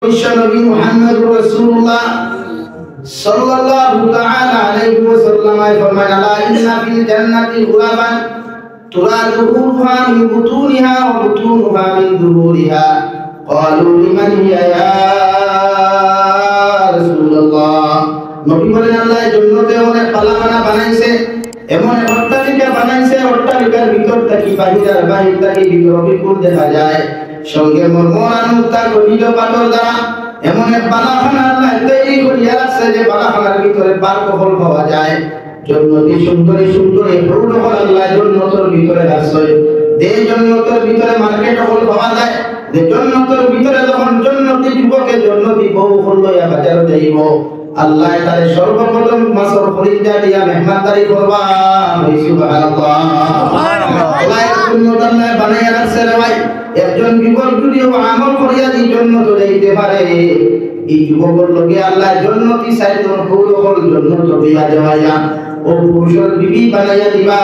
বিশ্বনবী মুহাম্মদুর রাসূলুল্লাহ সাল্লাল্লাহু তাআলা আলাইহি ওয়াসাল্লাম ফরমান আলা ইন্না ফিল জান্নাতি গুরাবান তুরা যুহুরুহা মিন বুতুনিহা ওয়া বুতুনুহা মিন যুহুরিহা ক্বালু লিমান হিয়া ইয়া রাসূলুল্লাহ। নবী বলেন আল্লাহ জান্নাতে অনেক পালাখানা বানাইছে, এমন অট্টালিকা বানাইছে, অট্টালিকার ভিতর থেকে বাহির থেকে ভিতর বিপুল দেখা যায়, সঙ্গে মর্মরানুতা গঠিত পাথর দ্বারা এমন এক বালাখানা আল্লাহ তৈরি করিয়া রাখছে যে বালাখানার ভিতরে বারকফল পাওয়া যায়। জন্নতি সুন্দরী সুন্দরী ফুল হল আল্লাহ জন্নতের ভিতরে রাখছে। যে জন্নতের ভিতরে মার্কেট হল পাওয়া যায়, যে জন্নতের ভিতরে যখন জন্নতি যুবকে জন্নতি বউ হল লইয়া বাজারে যাইব, আল্লাহ তারে সর্বপ্রথম মাসর খরিদা দিয়া মেহমানদারি করবা। সুবহানাল্লাহ, আল্লাহ জন্নত আল্লাহ বানাইয়া রাখছে রে ভাই। একজন যুবক যদি আমল করিয়া এই জন্নত যাইতে পারে, এই যুবকের লগে আল্লাহ জন্নতি সাইদন ফুল হল জন্নত দিয়া দেওয়া ও পুরুষের বিবি বানাইয়া দিবা।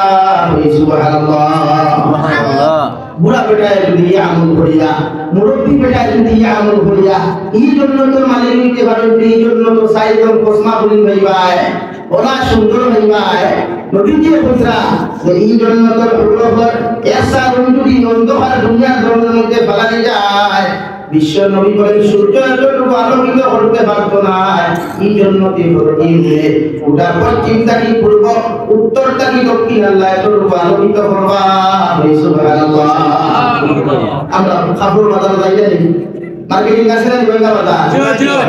সুবহানাল্লাহ, সুবহানাল্লাহ। বুড়া বেটায় যদি আমল করিয়া, মুরব্বী বেটায় যদি আমল করিয়া এই জন্নতের মালিক হইতে পারে, এই জন্নত সাইদন কসমা বলিন ভাইবাই ওরা সুন্দর ভাইবাই। নবীজি কইরা যে এই জন্নতের ফুলর এসা রুজি অন্ধকার দুনিয়ার ধর্মের মধ্যে ফেলানি যায়। বিশ্ব নবী বলেন সূর্য যতটুকু আলোকিত করতে পারতো না, এই জন্নতি হইলে ওটা পশ্চিম থেকে পূর্ব, উত্তর থেকে দক্ষিণ আল্লাহ এতটুকু আলোকিত করবা। সুবহানাল্লাহ। আমরা কাপড় বাজার যাইয়া দেখি, মার্কেটিং আছে না গোয়েন্দা বাজার,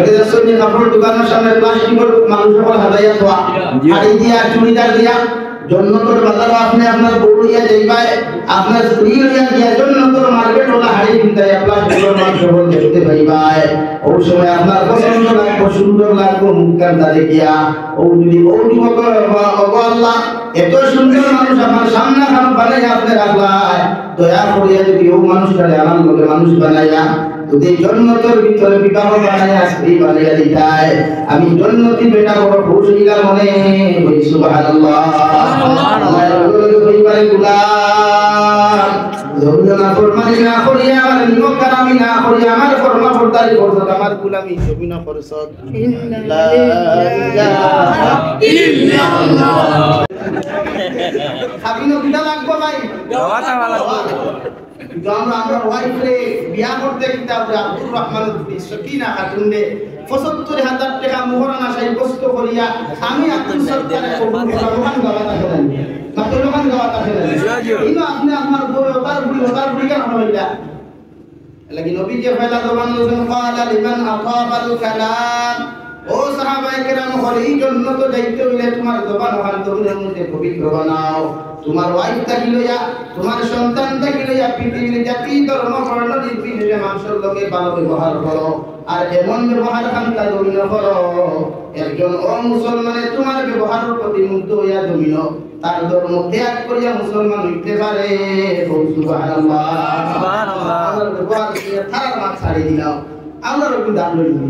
এটা সত্যি কাপড় দোকানের সামনে প্লাস্টিকের মানুষ সকল হাজাইয়া থোয়া, শাড়ি দিয়া চুড়িদার দিয়া জন্নতর বাজার আপনি আপনার বউ লইয়া যাইবাই, আপনার স্ত্রী লইয়া গিয়া জন্নতর মার্কেট ওলা হাড়ি কিনতে প্লাস্টিকের মানুষ সকল দেখতে পাইবাই। ওই সময় আপনার পছন্দ লাগবে, সুন্দর লাগবে মুখকান্তা দেখিয়া। ও যদি ও যুবক আল্লাহ এত সুন্দর মানুষ আমার সামনে খান বানাইয়া আপনি রাখলাই, দয়া করিয়া যদি ও মানুষটারে আমার লোকে মানুষ বানাইয়া যদি জন্নতের ভিতরে বিবাহ বানাইয়া স্ত্রী বানাইয়া দিতায়, আমি জন্নতি বেটা বড় খুশ হইলাম মনে। সুবহানাল্লাহ, জমিনা ফরমানি না করিয়া আমার নিমক কারামি না করিয়া আমার ফরমা ফরদারি করছো, আমার গুলামি জমিনা করছো। লা ইলাহা ইল্লাল্লাহ। খাবিনো কিটা লাগবে ভাই, দাওয়াত লাগবে। আমরা ওয়াইফে বিয়া করতে কিন্তু আমরা আব্দুর রহমান সকিনা খাতুনে ৭৫,০০০ টাকা মোহরানা সাব্যস্ত করিয়া আমি আব্দুল সরকারে কবুল করলাম। গাওয়াটা করেন মাত্র লোকান গাওয়াটা করেন ইনো আপনি আমার বড় ওটার বুড়ি কেন হইলা লাগি নবী যে ফয়লা দবান লোজন قال لمن اطاب الكلام। ও সাহাবায়ে কেরাম হল এই জন্য তো যাইতে হইলে তোমার জবান ওখান দরুনের মধ্যে পবিত্র বানাও। তোমার ওয়াইফ থাকি লইয়া, তোমার সন্তান থাকি লইয়া পৃথিবীর জাতি ধর্ম বর্ণ নির্বিশেষে মানুষের লগে ভালো ব্যবহার করো, আর এমন ব্যবহার খান্তা দমিন করো একজন অমুসলমানে তোমার ব্যবহারের প্রতি মুগ্ধ হইয়া দমিন তার ধর্ম ত্যাগ করিয়া মুসলমান হইতে পারে। সুবহানাল্লাহ, সুবহানাল্লাহ। আমরা ব্যবহার দিয়ে থারার মাছ ছাড়িয়ে দিলাম, আমরা কিন্তু দাম লইনি।